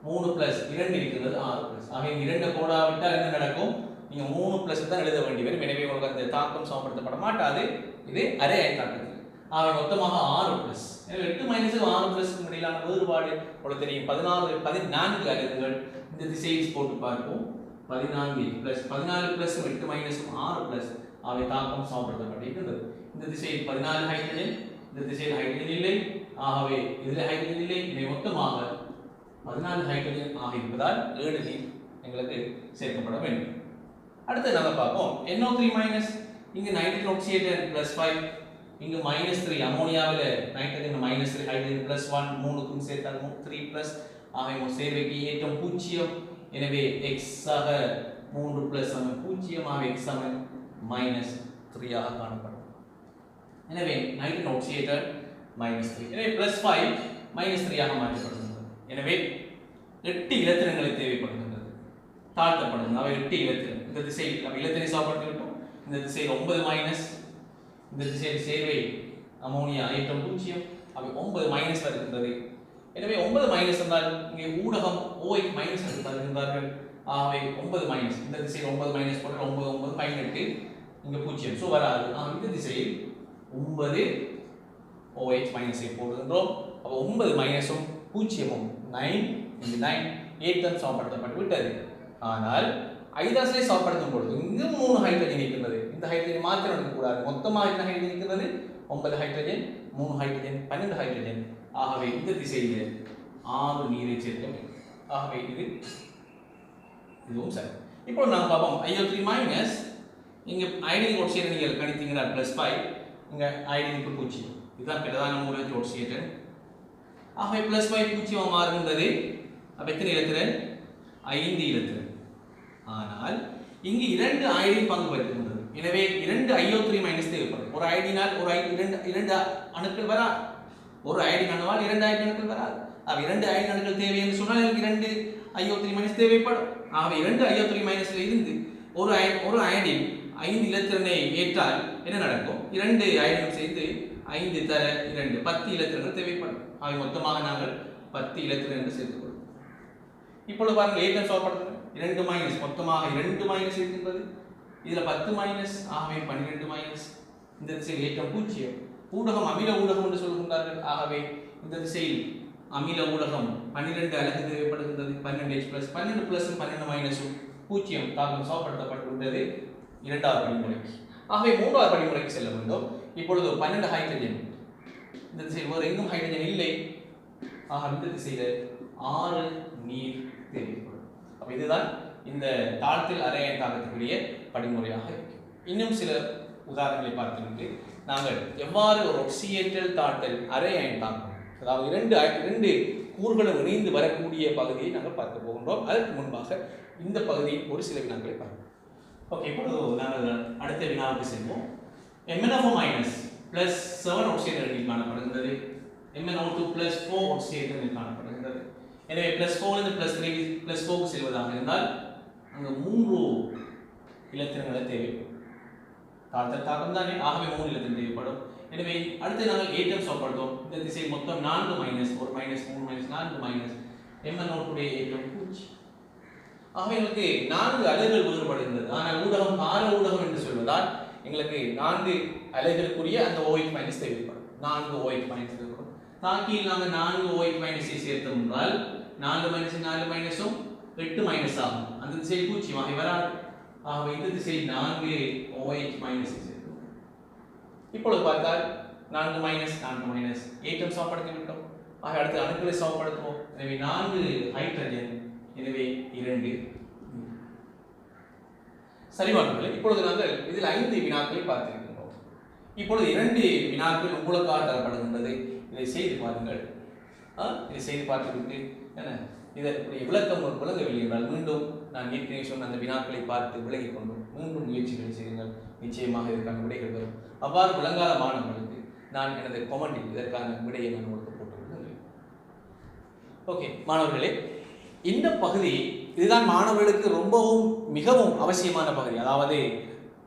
3 பிளஸ் 2 இருக்கிறது 6 பிளஸ். ஆக இங்க 2 போடாவிட்டால் என்ன நடக்கும்? நீங்க 3 பிளஸ் தான் எழுத வேண்டி வரும். எனவே உங்களுக்கு அந்த தாக்கம் சமப்படுத்தப்பட மாட்டாது. இது அரை அயன் தாக்கத்தில். ஆக மொத்தமாக 6 பிளஸ். எனவே 8 மைனஸுக்கு 6 பிளஸ்க்கு இடையிலான வேறுபாடு உங்களுக்கு தெரியும் 14 அலகுகள். இந்த திசையில் போட்டு பார்ப்போம். 14 பிளஸ் 14 பிளஸ் 8 மைனஸும் 6 பிளஸ். அவை தாக்கம் சமப்படுத்தப்பட்டிருக்கிறது. இந்த திசையில் 14 ஹைட்ரஜன், இந்த திசையில் ஹைட்ரஜன் இல்லை. ஆகவே இதில் ஹைட்ரஜன் இல்லை. இவை மொத்தமாக 14 ஹைட்ரஜன் ஆக இருப்பதால் 7 நீர் எங்களுக்கு சேர்க்கப்பட வேண்டும். அடுத்து நம்ம பார்ப்போம் NO3 மைனஸ். இங்கு நைட்ரஜன் ஆக்சைடு +5, இங்கு -3 அமோனியாவில் நைட்ரஜன் -3 ஹைட்ரஜன் +1 மூணுக்கும் சேர்த்தால் 3 பிளஸ். ஆக சேர்வைக்கு ஏற்றம் 0. எனவே x ஆக 3 பிளஸ் 0 ஆக x சமம் -3 ஆக காணப்படும். எனவே நைட்ரஜன் ஆக்சைடு -3. எனவே +5 -3 ஆக மாற்றப்படுகிறது. எனவே 8 இலத்திரன்கள் தேவைப்படுகின்றது, தாழ்த்தப்படுகிறது. அவை 8 இலத்திரன். இந்த திசையில் நம்ம இலத்திரை சாப்பிட்டு விட்டோம். இந்த திசையில் 9 மைனஸ், இந்த திசையில் சேர்வை அமோனியா ஏற்றம் 0. அவை 9 மைனஸ் வருகின்றது. எனவே 9 மைனஸ் என்றால் இங்கே ஊடகம் OH மைனஸ் என்று தருகின்றார்கள். ஆகவே 9 மைனஸ். இந்த திசையில் 9 மைனஸ் போட்டால் 9 9 18 இங்கே 0. ஸோ வராது. இந்த திசையில் 9 OH மைனஸை போடுகின்றோம். அப்போ 9 மைனஸும் 0ம் 9 இங்கு 9 ஏற்றம் சமப்படுத்தப்பட்டு விட்டது. ஆனால் ஐதாசலை சமப்படுத்தும் பொழுது இங்கு 3 ஹைட்ரஜன் இருக்கின்றது. இந்த ஹைட்ரஜன் மாத்திரம் எடுக்கக்கூடாது. மொத்தமாக என்ன ஹைட்ரஜன் இருக்கின்றது? 9 ஹைட்ரஜன், 3 ஹைட்ரஜன், 12 ஹைட்ரஜன். ஆகவே இந்த திசையில் 6 நீரை சேர்க்க வேண்டும். ஆகவே இதுவும் சரி. இப்போ நாம் பார்ப்போம் IO3 மைனஸ். இங்கே ஐடின் ஆக்சைடு நீங்கள் கணித்தீங்கன்னா +5, இங்கே ஐடினுக்கு 0. இதுதான் பிரதான மூலக்கூறு ஆக்சைடு. ஆகவே +5 0 மாறுகின்றது. அப்போ எத்தனை இலத்திரன்? 5 இலத்திரன். ஆனால் இங்கு 2 ஐடின் பங்கு பெறுகின்றது. எனவே 2 IO3 மைனஸ் தேவைப்படும். ஒரு ஐடினால் ஒரு 2 அணுக்கள் வராது. ஒரு ஐடின் அணுவால் 2 ஐடின் அணுக்கள் வராது. அப்ப 2 ஐடின் அணுக்கள் தேவை என்று சொன்னால் எனக்கு 2 IO3 மைனஸ் தேவைப்படும். ஆகவே 2 IO3 மைனஸ்ல இருந்து ஒரு ஐடின் 5 இலத்திரனை ஏற்றால் என்ன நடக்கும்? 2 ஐடின் சேர்ந்து 5 தர 2 10 இலத்திரங்கள் தேவைப்படும். ஆகவே மொத்தமாக நாங்கள் 10 இலத்திரங்கள் சேர்த்துக்கொள்வோம். இப்பொழுது பாருங்கள் ஏற்றம் சமப்படுத்துகிறோம். 2 மைனஸ் மொத்தமாக 2 மைனஸ் இருக்கின்றது. இதில் 10 மைனஸ். ஆகவே 12 மைனஸ். இந்த திசையில் ஏற்றம் 0. ஊடகம் அமில ஊடகம் என்று சொல்கின்றார்கள். ஆகவே இந்த திசையில் அமில ஊடகம் 12 அலகு தேவைப்படுகின்றது. 12H பிளஸ் 12 பிளஸ் 12 மைனஸும் 0 தாக்கம் சமப்படுத்தப்பட்டுள்ளது இரண்டாவது படிமுறைக்கு. ஆகவே மூன்றாவது படிமுறைக்கு செல்ல வேண்டும். இப்பொழுது 12 ஹைட்ரஜன். இந்த திசையில் வேறு எங்கும் ஹைட்ரஜன் இல்லை. ஆக இந்த திசையில் 6 நீர் தேவைப்படும். அப்ப இதுதான் இந்த தாழ்த்தில் அரை அயன் தாக்கத்துக்குரிய படிமுறையாக இருக்கும். இன்னும் சில உதாரணங்களை பார்த்துவிட்டு நாங்கள் எவ்வாறு ஒரு ஒக்சியேற்றல் தாழ்த்தல் அரை அயன் தாக்கம், அதாவது இரண்டு கூறுகளும் இணைந்து வரக்கூடிய பகுதியை நாங்கள் பார்க்க போகின்றோம். அதற்கு முன்பாக இந்த பகுதியில் ஒரு சில வினாக்களை பார்ப்போம். ஓகே, இப்பொழுது நாங்கள் அடுத்த வினாவுக்கு செல்வோம். MnO மைனஸ் பிளஸ் 7 ஆக்சிஜன் காணப்படுகின்றது. MnO2 பிளஸ் 4 ஆக்சிஜன் காணப்படுகின்றது. எனவே பிளஸ் 4 இருந்து பிளஸ் 3 பிளஸ் 4 செல்வதாக இருந்தால் அங்கு 3 இலத்திரங்கள் தேவைப்படும். தாழ்த்தல் தாக்கம் தானே, ஆகவே 3 இலத்திரம் தேவைப்படும். எனவே அடுத்து நாங்கள் ஏற்றம் சமப்படுத்துவோம். இந்த திசை மொத்தம் 4 minus 1 minus 3 minus 4 minus MnO2 ஏற்றம் 0. ஆகவே எங்களுக்கு 4 அலைகள் வேறுபடுகின்றது. ஆனால் ஊடகம் கார ஊடகம் என்று சொல்வதால் எங்களுக்கு 4 அலைகளுக்குரிய அந்த OH மைனஸ் தேவைப்படும். 4 OH மைனஸ் தேவைப்படும். தாக்கியில் நாங்கள் 4 OH மைனஸை சேர்த்தோம் என்றால் 4 மைனஸ் 4 மைனஸும் 8 மைனஸ் ஆகும். அந்த திசையில் 0 ஆகி வராது. ஆகவே இந்த திசையில் 4 OH மைனஸை சேர்த்தோம். இப்பொழுது பார்த்தால் 4 மைனஸ் 4 மைனஸ் ஏற்றம் சமப்படுத்தி விட்டோம். ஆக அடுத்து அணுக்களை சமப்படுத்துவோம். எனவே 4 ஹைட்ரஜன், எனவே 2. சரி மாணவர்களே, இப்பொழுது நாங்கள் இதில் 5 வினாக்களை பார்த்திருக்கின்றோம். இப்பொழுது 2 வினாக்கள் உங்களுக்காக தரப்படுகின்றது. இதை செய்து பாருங்கள். இதை செய்து பார்த்துவிட்டு என்ன இதற்குரிய விளக்கம் விளங்கவில்லை என்றால் மீண்டும் நான் ஏற்கனவே சொன்ன அந்த வினாக்களை பார்த்து விளங்கிக் கொண்டும் மீண்டும் முயற்சிகளை செய்யுங்கள். நிச்சயமாக இதற்கான விடைகள் வரும். அவ்வாறு விளங்காத மாணவர்களுக்கு நான் எனது கொமெண்டில் இதற்கான விடையை நான் உங்களுக்கு போட்டுவிடுகிறேன். ஓகே மாணவர்களே, இந்த பகுதி இதுதான் மாணவர்களுக்கு ரொம்பவும் மிகவும் அவசியமான பகுதி. அதாவது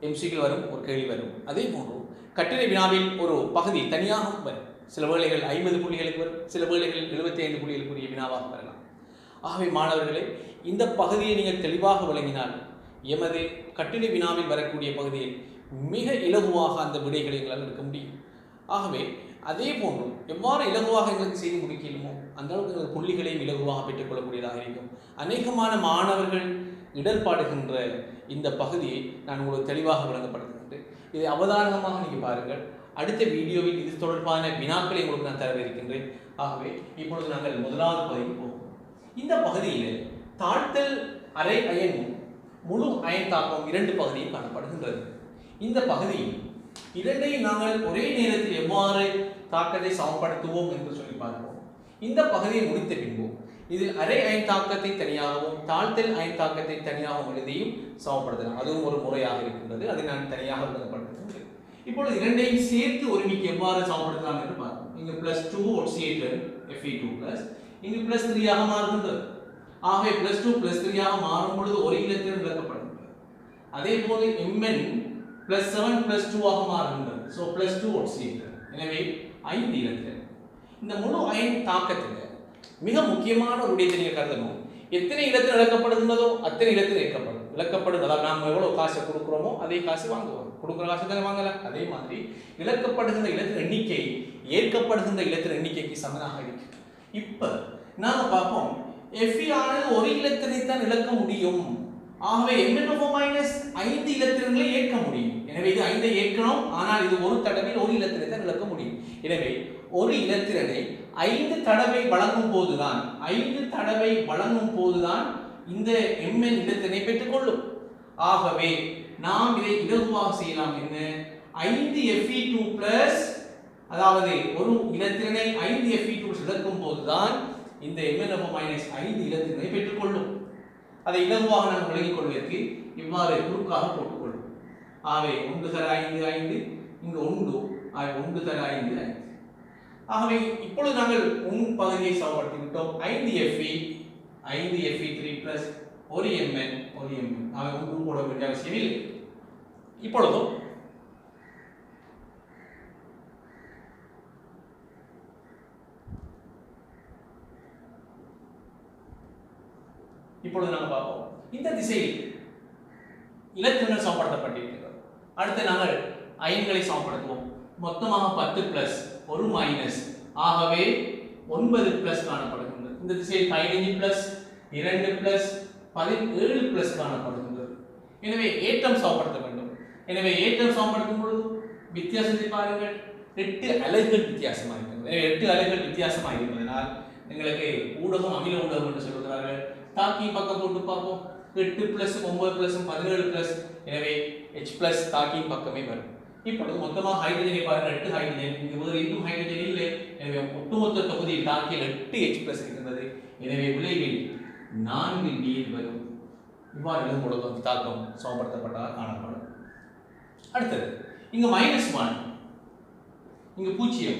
எம்சிக்கு வரும், ஒரு கேள்வி வரும். அதே போன்று கட்டிட வினாவில் ஒரு பகுதி தனியாக வரும். சில வேளைகள் 50 புள்ளிகளுக்கு வரும், சில வேளைகள் 75 புள்ளிகளுக்குரிய வினாவாக வரலாம். ஆகவே மாணவர்களே, இந்த பகுதியை நீங்கள் தெளிவாக விளங்கினால் எமது கட்டிட வினாவில் வரக்கூடிய பகுதியில் மிக இலகுவாக அந்த விடைகளை எங்களால் எடுக்க முடியும். ஆகவே அதே போன்று எவ்வாறு இலகுவாக எங்களுக்கு செய்து முடிக்கலுமோ அந்த அளவுக்கு எங்கள் புள்ளிகளையும் இலகுவாக பெற்றுக்கொள்ளக்கூடியதாக இருக்கும். அநேகமான மாணவர்கள் இடர்பாடுகின்ற இந்த பகுதியை நான் உங்களுக்கு தெளிவாக விளங்கப்படுத்துகின்றேன். இதை அவதானமாக நீங்கள் பாருங்கள். அடுத்த வீடியோவில் இது தொடர்பான வினாக்களை உங்களுக்கு நான் தரவிருக்கின்றேன். ஆகவே இப்பொழுது நாங்கள் முதலாவது பகுதிக்கு போவோம். இந்த பகுதியில் தாழ்த்தல் அரை அயனும் முழு அயன் தாக்கம் 2 பகுதியும் காணப்படுகின்றது. இந்த பகுதியில் இரண்டையும் நாங்கள் ஒரே நேரத்தில் எவ்வாறு தாக்கத்தை சமப்படுத்துவோம் என்று சொல்லி பார்ப்போம். இந்த பகுதியை முடித்த பின்பு இதில் அரை அயன் தாக்கத்தை தனியாகவும் தாழ்த்தல் அயன் தாக்கத்தை தனியாகவும் எழுதியும் சமப்படுத்தலாம். அதுவும் ஒரு முறையாக இருக்கின்றது. அதை நான் தனியாக விளங்கப்படுத்துகின்றேன். இப்பொழுது இரண்டையும் சேர்த்து ஒருமிக்க எவ்வாறு சமப்படுத்தலாம் என்று பார்ப்போம். இங்கு +2 ஒட்சியேட்டர் Fe2+, இங்கு +3 ஆக மாறுகின்றது. ஆகவே +2 +3 ஆக மாறும் பொழுது ஒரு இலத்திரன் விளக்கப்படுகின்றது. அதே போல Mn +7 +2 ஆக மாறுகின்றது. ஸோ +2 ஒட்சியேட்டர். எனவே 5 இலத்திரன். இந்த முழு அயன் தாக்கத்தில் மிக முக்கியமான ஒரு விடயத்தை நீங்கள் கருதணும். எத்தனை இலத்திரன் இழக்கப்படுகின்றதோ அத்தனை இலத்திரன் இழக்கப்படும். அதாவது நாம் எவ்வளவு காசை கொடுக்குறோமோ அதே காசு வாங்குவோம். கொடுக்குற காசு தானே வாங்கல. அதே மாதிரி இழக்கப்படுகின்ற இலத்திரன் எண்ணிக்கை ஏற்கப்படுகின்ற இலத்திரன் எண்ணிக்கைக்கு சமனாக இருக்கு. இப்ப நாம பார்ப்போம், Fe ஆனது ஒரு இலத்திரனை தான் இழக்க முடியும். ஆகவே MnO- 5 இலத்திரன்களை ஏற்க முடியும். எனவே இது 5ஐ ஏற்கணும். ஆனால் இது ஒரு தடவையில் ஒரு இலத்திரனை தான் இழக்க முடியும். எனவே ஒரு இலத்திரனை 5 தடவை வழங்கும் போதுதான் இந்த Mn இலத்திரனை பெற்றுக்கொள்ளும். ஆகவே நாம் இதை இலகுவாக செய்யலாம். என்ன 5 Fe2+, அதாவது ஒரு இலத்திரனை 5 Fe2 இழக்கும் போதுதான் இந்த MnO- 5 இலத்திரனை பெற்றுக்கொள்ளும். அதை இலகுவாக நாம் விளங்கிக் கொள்வதற்கு இவ்வாறு குறுக்காக போட்டுக்கொள்ளும். ஆகவே 1 தர 5 5, இங்கு 1, ஆகவே 1 தர 5 5. ஆகவே இப்பொழுது நாங்கள் பகுதியை சமப்படுத்தி விட்டோம். 5 Fe 5 Fe3+ ஒரு Mn ஆகவே 1 போட வேண்டிய அவசியம் இல்லை. இப்பொழுது நாங்கள் பார்ப்போம். இந்த திசையில் இலத்திரன்கள் சமப்படுத்தப்பட்டிருக்கிறது. அடுத்து நாங்கள் அயன்களை சமப்படுத்துவோம். மொத்தமாக 10+ ஒரு மைனஸ், ஆகவே 9+ காணப்படுகின்றது. இந்த திசையில் 15+, 2+, 17+ காணப்படுகின்றது. எனவே ஏற்றம் சமப்படுத்த வேண்டும். எனவே ஏற்றம் சமப்படுத்தும் பொழுது வித்தியாசத்தை பாருங்கள். 8 அலகுகள் வித்தியாசமாக இருக்கிறது. 8 அலகுகள் வித்தியாசமாக இருப்பதனால் எங்களுக்கு ஊடகம் அமில ஊடகம் என்று சொல்கிறார்கள். தாக்கி பக்கம் போட்டு பார்ப்போம். 8+, 9+, 17+. எனவே H+ தாக்கி பக்கமே வரும். இப்பொழுது மொத்தமாக ஹைட்ரஜனை பாருங்கள். 8 ஹைட்ரஜன். இங்கு வேறு எங்கும் ஹைட்ரஜன் இல்லை. எனவே ஒட்டுமொத்த தொகுதியில் தாக்கியில் 8 H+ இருக்கின்றது. எனவே விளைவில் 4 நீர் வரும். இவ்வாறு எழுதும் பொழுது தாக்கம் சமப்படுத்தப்பட்டதாக காணப்படும். அடுத்தது இங்கு -1, இங்கு 0.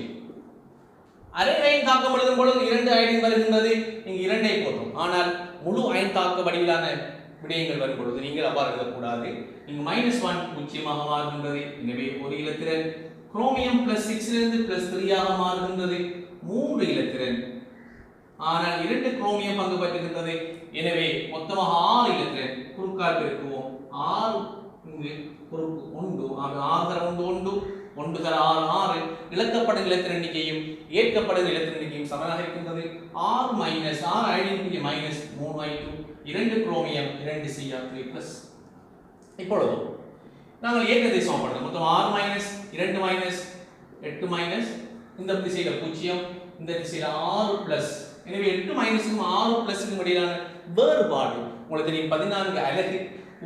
அரை அயன் தாக்கம் எழுதும் பொழுது 2 அயன் வருகின்றது. இங்கு 2ஐ போட்டோம். ஆனால் முழு அயன் தாக்க வடிவிலான விடயங்கள் வரும் பொழுது நீங்கள் அவ்வாறு எழுதக்கூடாது. இங்கு -1 பூஜ்ஜியமாக மாறுகின்றது. எனவே ஒரு இலத்திரன் குரோமியம் +6 இலிருந்து +3 ஆக மாறுகின்றது. 3 இலத்திரன், ஆனால் 2 குரோமியம் பங்கு பெற்றுகின்றது. எனவே மொத்தமாக 6 இலத்திரன். குறுக்கால் பெருக்குவோம். 6 இங்கு குறுக்கு 1, ஆக 6 தர 1 1 தர 6 6. இழக்கப்படும் இலத்திரன் எண்ணிக்கையும் ஏற்கப்படும் இலத்திரன் எண்ணிக்கையும் சமனாக இருக்கின்றது. 6 minus 6 identity minus 3 I2, 2 chromium 2 Cr3+. இப்பொழுது நாங்கள் ஏற்றத்தை சமப்படுத்தோம். மொத்தம் 6 மைனஸ் 2 மைனஸ் 8 மைனஸ் இந்த திசையில் 0, இந்த திசையில் 6 பிளஸ். எனவே 8 மைனஸுக்கும் 6 பிளஸுக்கும் இடையிலான வேறுபாடு உங்களுக்கு தெரியும் 14 அலகு.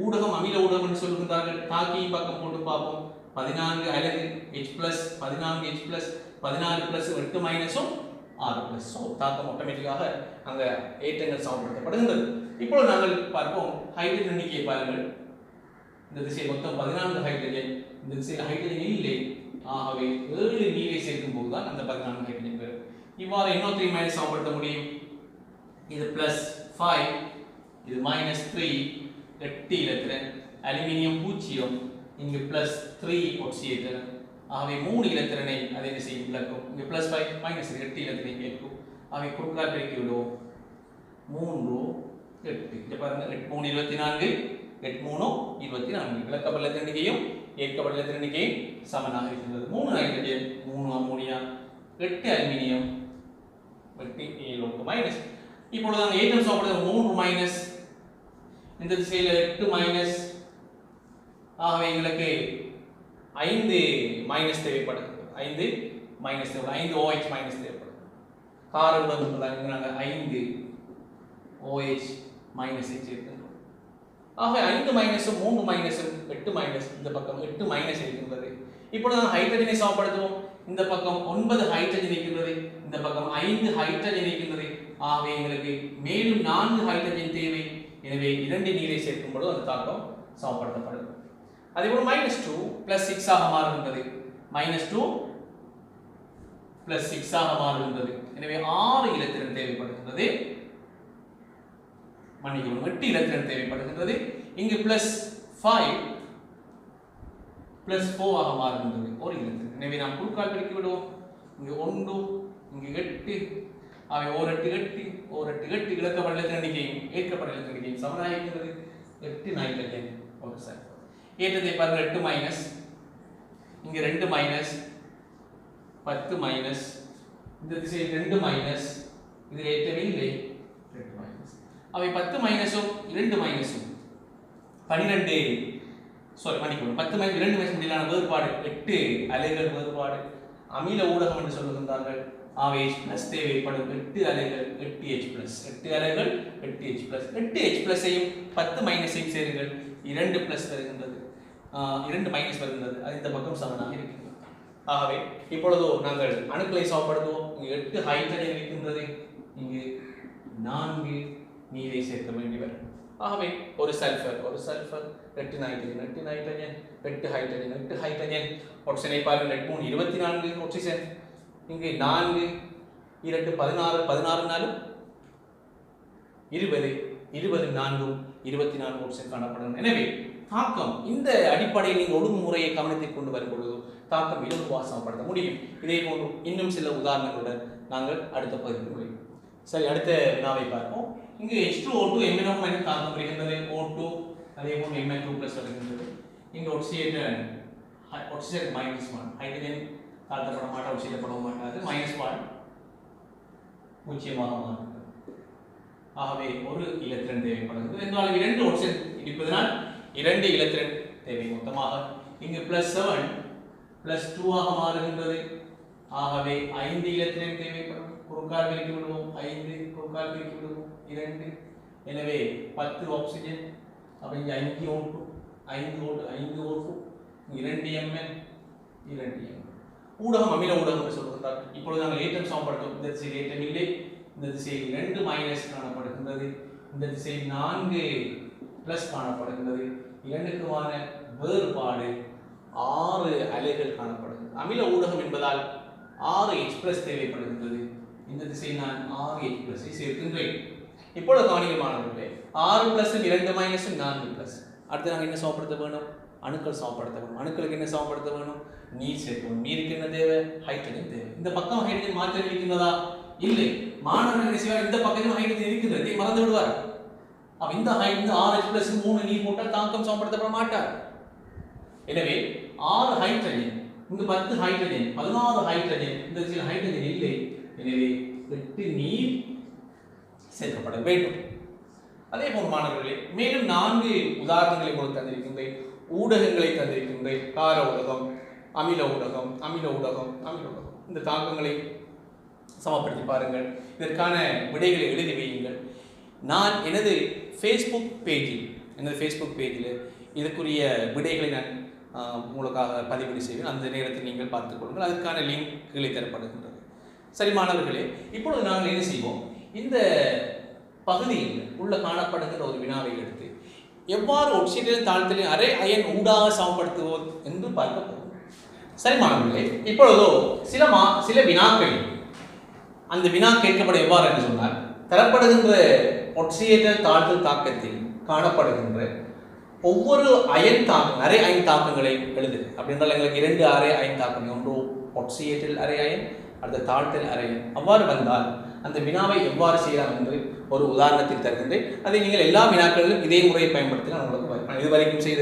ஊடகம் அமில ஊடகம் என்று சொல்லுகிறார்கள். தாக்கியின் பக்கம் போட்டு பார்ப்போம். 14 அலகு H plus 14 H plus 14 plus 8 மைனஸும் 6 பிளஸ். ஸோ தாக்கம் ஆட்டோமேட்டிக்காக அங்கே ஏற்றங்கள் சமப்படுத்தப்படுகின்றது. இப்பொழுது நாங்கள் பார்ப்போம் ஹைட்ரஜன் எண்ணிக்கையை பாருங்கள். இந்த திசையில் மொத்தம் 14 ஹைட்ரஜன், இந்த திசையில் ஹைட்ரஜன் இல்லை. ஆகவே 7 நீரை சேர்க்கும் போது தான் அந்த 14 ஹைட்ரஜன் வரும். இவ்வாறு NO3 மைனஸ் சமப்படுத்த முடியும். இது பிளஸ் 5, இது மைனஸ் 3, 8 இலத்திரன். அலுமினியம் 0, இங்கு பிளஸ் 3 ஒட்சியேற்றன். ஆகவே 3 இலத்திரனை அதை என்ன செய்யும் விளக்கும். இங்கு பிளஸ் 5 மைனஸ் 8 இலத்திரனை கேட்கும். ஆகவே குறுக்கால் பெருக்கி விடுவோம். 3 8 இங்க பாருங்க 8 3 24, 8 3 24. விளக்கப்பட்ட இலத்திரன் எண்ணிக்கையும் ஏற்கப்பட்ட இலத்திரன் எண்ணிக்கையும் சமனாக இருக்கிறது. 3 நைட்ரஜன், 3 அமோனியா, 8 அலுமினியம், 8 7 மைனஸ். இப்பொழுது நாங்கள் ஏற்றம் சமப்படுத்த 3 மைனஸ், இந்த திசையில் 8 மைனஸ். ஆகவே எங்களுக்கு 5 மைனஸ் தேவைப்படுது. 5 மைனஸ் தேவை, 5 OH மைனஸ் தேவைப்படுது. காரவுடன் நாங்கள் 5 OH மைனஸை சேர்க்கின்றோம். ஆகவே 5 மைனஸும் 3 மைனஸும் 8 மைனஸ், இந்த பக்கம் 8 மைனஸ் இருக்கின்றது. இப்பொழுது நாம் ஹைட்ரஜனை சமப்படுத்துவோம். இந்த பக்கம் 9 ஹைட்ரஜன் இருக்கின்றது, இந்த பக்கம் 5 ஹைட்ரஜன் இருக்கின்றது. ஆகவே எங்களுக்கு மேலும் 4 ஹைட்ரஜன் தேவை. எனவே 2 நீரை சேர்க்கும் பொழுது அந்த தாக்கம் சமப்படுத்தப்படும். அதேபோல் -2 பிளஸ் 6 ஆக மாறுகின்றது. -2 பிளஸ் 6 ஆக மாறுகின்றது. எனவே 6 இலத்திரன் தேவைப்படுகின்றது. மன்னிக்கவும் 8 இலத்திரன் தேவைப்படுகின்றது. இங்கு பிளஸ் 5 பிளஸ் 4 ஆக மாறுகின்றது ஒரு இலத்திரன். எனவே நாம் குறுக்கால் பெருக்கி விடுவோம். இங்கு 1, இங்கு 8. அவை ஓர் 8 8 இலக்கப்பட்ட இலத்திரன் எண்ணிக்கையும் ஏற்கப்பட்ட இலத்திரன் எண்ணிக்கையும் சமனாக இருக்கிறது. 8 நைட்ரஜன் ஒரு சல்ஃபர். ஏற்றத்தை பாருங்கள் 8 மைனஸ், இங்கு 2 மைனஸ், 10 மைனஸ், இந்த திசையில் 2 மைனஸ், இதில் ஏற்றவே இல்லை 2 மைனஸ். அவை 10 மைனஸும் 2 மைனஸும் 12 மன்னிக்கணும் 10 மைனஸ் 2 மைனஸ் முடியலான வேறுபாடு 8 அலைகள் வேறுபாடு. அமில ஊடகம் என்று சொல்லுகின்றார்கள். AH பிளஸ் தேவைப்படும் 8 அலைகள் 8H பிளஸ் 8 அலைகள் 8H பிளஸ் 8H பிளஸையும் 10 மைனஸையும் சேருங்கள் 2 பிளஸ் வருகின்றது, 2 மைனஸ் வருகின்றது. அது இந்த பக்கம் சமனாக இருக்கிறது. ஆகவே இப்பொழுது நாங்கள் அணுக்களை சமப்படுத்துவோம். இங்கு 8 ஹைட்ரஜன் இருக்கின்றது, இங்கு 4 நீரை சேர்க்க வேண்டியவர். ஆகவே ஒரு sulphur 8 nitrogen 8 nitrogen 8 hydrogen 8 hydrogen. ஆக்சிஜனை பாருங்கள் 8 3 24 ஆக்சிஜன். இங்கு 4 2 16 16 நாளும் 20 20 4 24 ஆக்சிஜன் காணப்படும். எனவே தாக்கம் இந்த அடிப்படையில் நீங்கள் ஒழுங்குமுறையை கவனத்தில் கொண்டு வரும் பொழுது தாக்கம் இலகுவாக சமப்படுத்த முடியும். இதே போன்று இன்னும் சில உதாரணங்களுடன் நாங்கள் அடுத்த பகுதிக்கு முடியும். சரி, அடுத்த வினாவை பார்ப்போம். இங்கு H2O2 MnO மைனஸ் தாக்கம் வருகின்றது. O2 அதே போன்று Mn2 பிளஸ் வருகின்றது. இங்கு ஆக்சிஜன் -1 ஹைட்ரஜன் தாழ்த்தப்பட மாட்டாது, ஆக்சிஜன் மாட்டாது. -1 பூஜ்ஜியமாக மாறுகிறது. ஆகவே ஒரு இலத்திரன் தேவைப்படுகிறது. என்றாலும் 2 ஆக்சிஜன் இருப்பதனால் 2 இலத்திரன் தேவை மொத்தமாக. இங்கு +7 +2 ஆக மாறுகின்றது. ஆகவே 5 இலத்திரன் தேவைப்படும். குறுக்கால் பெருக்கி விடுவோம். 5 குறுக்கால் பெருக்கி விடுவோம் 2. எனவே 10 ஆக்சிஜன். அப்ப இங்க 5 O2 2 Mn 2 Mn. ஊடகம் அமில ஊடகம் என்று சொல்கிறார். இப்பொழுது நாங்கள் ஏற்றம் சமப்படுத்தும். இந்த திசையில் ஏற்றம் இல்லை, இந்த திசையில் 2 மைனஸ் காணப்படுகின்றது, இந்த திசையில் 4 பிளஸ் காணப்படுகின்றது. இரண்டுக்குமான வேறுபாடு 6 அலைகள் காணப்படுகிறது. அமில ஊடகம் என்பதால் 6H பிளஸ் தேவைப்படுகின்றது. இந்த திசையில் நான் 6H பிளஸை சேர்க்கின்றேன். இப்பொழுது கவனிகள் மாணவர்களே, 6 பிளஸ் 2 மைனஸ் 4 பிளஸ். அடுத்து நாங்கள் என்ன சமப்படுத்த வேணும்? அணுக்கள் சமப்படுத்த வேணும். அணுக்களுக்கு என்ன சமப்படுத்த வேணும்? நீர் சேர்க்கணும். நீருக்கு என்ன தேவை? ஹைட்ரஜன் தேவை. இந்த பக்கம் ஹைட்ரஜன் மாற்றம் இருக்கின்றதா? இல்லை. மாணவர்கள் செய்வார், இந்த பக்கத்திலும் ஹைட்ரஜன் இருக்கின்றது, இதை மறந்து விடுவார். இந்த 6H பிளஸ் 3 நீர் போட்டால் தாக்கம் சமப்படுத்தப்பட மாட்டார். எனவே 6 ஹைட்ரஜன், இங்கு 10 ஹைட்ரஜன், 16 ஹைட்ரஜன், இந்த சில ஹைட்ரஜன் இல்லை. எனவே 8 நீர் சேர்க்கப்பட வேண்டும். அதே போல் மாணவர்களே, மேலும் 4 உதாரணங்களை உங்களுக்கு தந்திருக்கின்றேன். ஊடகங்களை தந்திருக்கின்றேன். கார ஊடகம், அமில ஊடகம், அமில ஊடகம், அமில ஊடகம். இந்த தாக்கங்களை சமப்படுத்தி பாருங்கள். இதற்கான விடைகளை எழுதி வையுங்கள். நான் எனது ஃபேஸ்புக் பேஜில் இதுக்குரிய விடைகளை நான் உங்களுக்காக பதிவு செய்வேன். அந்த நேரத்தில் நீங்கள் பார்த்துக் கொள்ளுங்கள். அதற்கான லிங்க்களை தரப்படுகின்றது. சரி மாணவர்களே, இப்பொழுது நாங்கள் என்ன செய்வோம், இந்த பகுதியில் உள்ள காணப்படுகின்ற ஒரு வினாவை எடுத்து எவ்வாறு ஒட்சியத்திலும் தாழ்த்தலையும் அரை அயன் ஊடாக சமப்படுத்துவோம் என்று பார்க்க போகிறோம். சரி மாணவர்களே, இப்பொழுதோ சில வினாக்கள் அந்த வினா கேட்கப்பட எவ்வாறு என்று சொன்னால், தரப்படுகின்ற ஒட்சியேட்டர் தாழ்த்தல் தாக்கத்தில் காணப்படுகின்ற ஒவ்வொரு அரை அயன் தாக்கங்களை எழுது. அப்படின்றால் எங்களுக்கு 2 அரை அயன் தாக்கம், ஒன்று ஒட்சியேட்டல் அரை அயன், அடுத்த தாழ்த்தல் அரை அயன். அவ்வாறு வந்தால் அந்த வினாவை எவ்வாறு செய்யலாம் என்று ஒரு உதாரணத்தில் தருகின்றேன். அதை நீங்கள் எல்லா வினாக்களிலும் இதே முறையை பயன்படுத்தினால் உங்களுக்கு இதுவரைக்கும் செய்த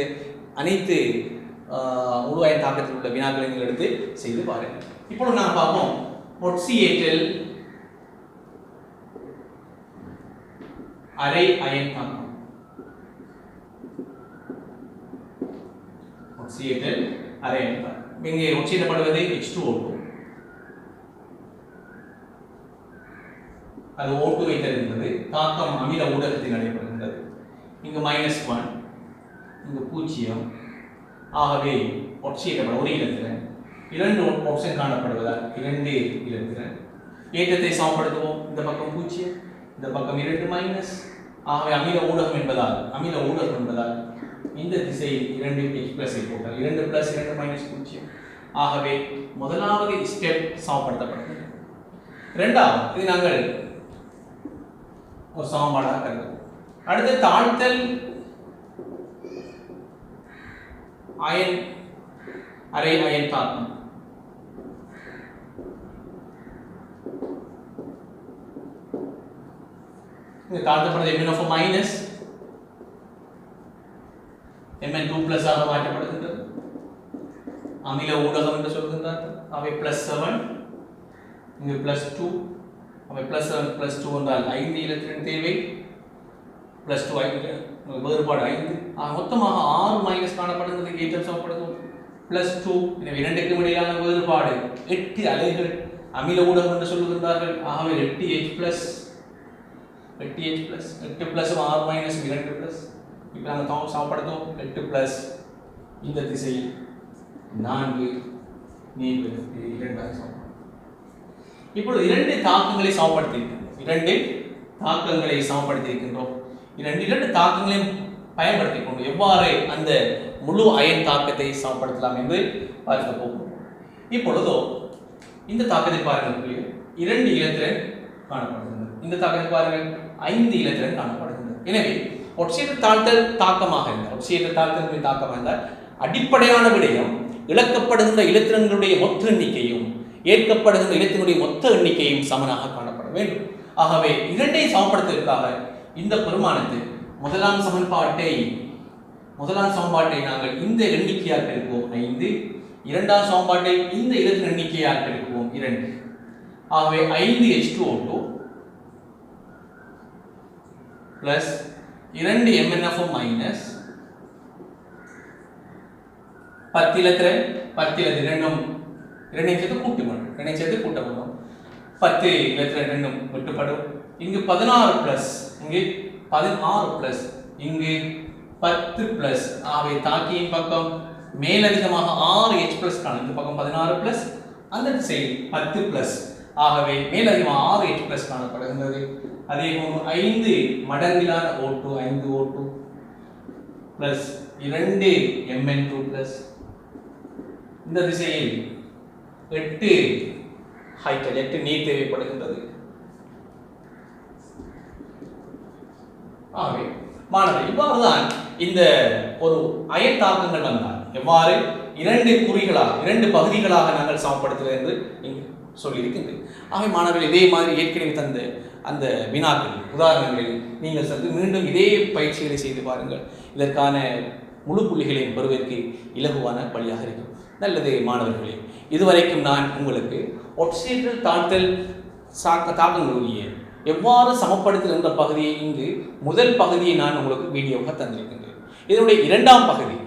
அனைத்து முழு அயன் தாக்கத்தில் உள்ள வினாக்களை நீங்கள் எடுத்து செய்து பாருங்கள். இப்பொழுது நான் பார்ப்போம் ஒட்சியேட்டல் அரை அயன் தாக்கம். ஒட்சியேட்டல் அரை அயன் தாக்கம் இங்கே ஒட்சியேற்றப்படுவது H2O2. அது O2 வைத்திருக்கிறது. தாக்கம் அமில ஊடகத்தில் நடைபெறுகின்றது. இங்கு -1, இங்கு 0. ஆகவே ஒட்சியேற்றப்பட ஒரு இலத்திரன் 2 ஆப்ஷன் காணப்படுவதால் 2 இலத்திரன். ஏற்றத்தை சமப்படுத்துவோம். இந்த பக்கம் 0, இந்த பக்கம் 2 -. ஆகவே அமில ஊடகம் என்பதால் இந்த திசையில் 2H+ போட்டால் 2 + 2 -0. ஆகவே முதலாவது ஸ்டெப் சமப்படுத்தப்படுகிறது. இரண்டாவது இது நாங்கள் ஒரு சமன்பாடாக கருதுவோம். அடுத்து தாழ்த்தல் அரை அயன் தாக்கம். இங்கு தாழ்த்தப்படுவது Mn Mn2+ ஆக மாற்றப்படுகின்றது. அமில ஊடகம் என்று சொல்கின்றார்கள். அவை +7, இங்கு +2. அவை +7 +2 என்றால் 5 இலத்திரன் தேவை. +2 5 வேறுபாடு 5. மொத்தமாக 6 காணப்படுகிறது. ஏற்றம் சமப்படுத்தும் +2. எனவே 2க்கும் இடையிலான வேறுபாடு 8 அலைகள். அமில ஊடகம் என்று சொல்லுகின்றார்கள். ஆகவே 8H+. 8H+. 8 + 6 - 2+. இப்போ நாங்கள் சமப்படுத்துவோம். 8+ இந்த திசையில் 4 2 சமம். இப்பொழுது 2 தாக்கங்களை சமப்படுத்தியிருக்கின்றோம். 2 தாக்கங்களையும் பயன்படுத்திக் கொண்டு எவ்வாறு அந்த முழு அயன் தாக்கத்தை சமப்படுத்தலாம் என்று பார்க்க போகிறோம். இப்பொழுதோ இந்த தாக்கத்தை பாருங்கள். 2 இலத்திரன் காணப்படுகின்றது. இந்த தாக்கத்தை பாருங்கள், 5 இலத்திரன் காணப்படுகின்றது. எனவே ஒட்சியேட்டர் தாழ்த்தல் தாக்கமாக இருந்தால் அடிப்படையான விடயம் இழக்கப்படுகின்ற இலத்திரன்களுடைய மொத்த எண்ணிக்கையும் ஏற்கப்படுகின்ற இலத்தினுடைய மொத்த எண்ணிக்கையும் சமனாக காணப்பட வேண்டும். ஆகவே 2ஐ சமப்படுத்துவதற்காக இந்த பெருமானத்தை முதலாம் சமன்பாட்டை நாங்கள் இந்த எண்ணிக்கையால் பெருக்குவோம் 5. இரண்டாம் சமன்பாட்டை இந்த இலத்தின் எண்ணிக்கையால் பெருக்குவோம் 2. ஆகவே 5H2O2 பிளஸ் 2 MnFO மைனஸ் 10 இலத்திரன் 10 இரண்டும் சேர்த்து கூட்டப்படும் 10 இலத்திரன் ரெண்டும் விட்டுப்படும். இங்கு 16 பிளஸ் இங்கு 10 ஆகவே தாக்கியின் பக்கம் மேலதிகமாக 6H+ காணும். இந்த பக்கம் 16 பிளஸ் அந்த திசையில் 10 பிளஸ். ஆகவே மேலதிகமாக 6H+ காணப்படுகின்றது. அதே போன்று 5 மடங்கிலான O2 5O2 plus 2 Mn2 plus இந்த திசையில் 8 நீர் தேவைப்படுகின்றது. ஆகவே மாணவர் இவ்வாறுதான் இந்த ஒரு அயன் தாக்கங்கள் வந்தால் எவ்வாறு 2 பகுதிகளாக நாங்கள் சமப்படுத்துவது என்று இங்கு சொல்லியிருக்கின்றேன். ஆகவே மாணவர்கள் இதே மாதிரி ஏற்கனவே தந்த அந்த வினாக்கள் உதாரணங்களில் நீங்கள் சென்று மீண்டும் இதே பயிற்சிகளை செய்து பாருங்கள். இதற்கான முழு புள்ளிகளையும் பெறுவதற்கு இலகுவான வழியாக இருக்கும். நல்லது மாணவர்களே, இதுவரைக்கும் நான் உங்களுக்கு ஒட்சியேட்டல் தாழ்த்தல் தாக்கங்களுடைய எவ்வாறு சமப்படுத்தல் என்ற பகுதியை இங்கு முதல் பகுதியை நான் உங்களுக்கு வீடியோவாக தந்திருக்கின்றேன். இதனுடைய 2ஆம் பகுதி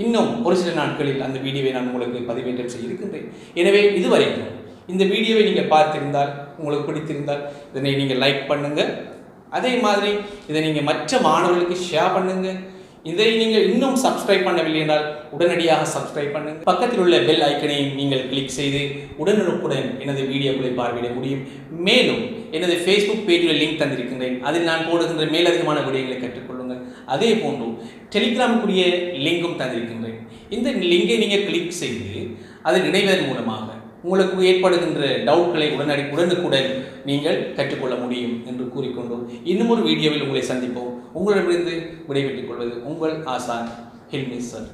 இன்னும் ஒரு சில நாட்களில் அந்த வீடியோவை நான் உங்களுக்கு பதிவேற்றம் செய்திருக்கின்றேன். எனவே இதுவரைக்கும் இந்த வீடியோவை நீங்கள் பார்த்திருந்தால், உங்களுக்கு பிடித்திருந்தால் இதனை நீங்கள் லைக் பண்ணுங்கள். அதே மாதிரி இதை நீங்கள் மற்ற மாணவர்களுக்கு ஷேர் பண்ணுங்கள். இதை நீங்கள் இன்னும் சப்ஸ்கிரைப் பண்ணவில்லை என்றால் உடனடியாக சப்ஸ்கிரைப் பண்ணுங்கள். பக்கத்தில் உள்ள பெல் ஐக்கனையும் நீங்கள் கிளிக் செய்து உடனுக்குடன் எனது வீடியோக்களை பார்வையிட முடியும். மேலும் எனது ஃபேஸ்புக் பேஜில் லிங்க் தந்திருக்கின்றேன். அதில் நான் போடுகின்ற மேலதிகமான விடயங்களை கற்றுக்கொள்ளுங்கள். அதே போன்று டெலிகிராமுக்குரிய லிங்கும் தந்திருக்கின்றேன். இந்த லிங்கை நீங்கள் கிளிக் செய்து அதில் இணைவதன் மூலமாக உங்களுக்கு ஏற்படுகின்ற டவுட்களை உடனுக்குடன் நீங்கள் கற்றுக்கொள்ள முடியும் என்று கூறிக்கொண்டு இன்னும் ஒரு வீடியோவில் உங்களை சந்திப்போம். உங்களிடமிருந்து விடைபெற்றுக் கொள்வது உங்கள் ஆசான் ஹில்மி சார்.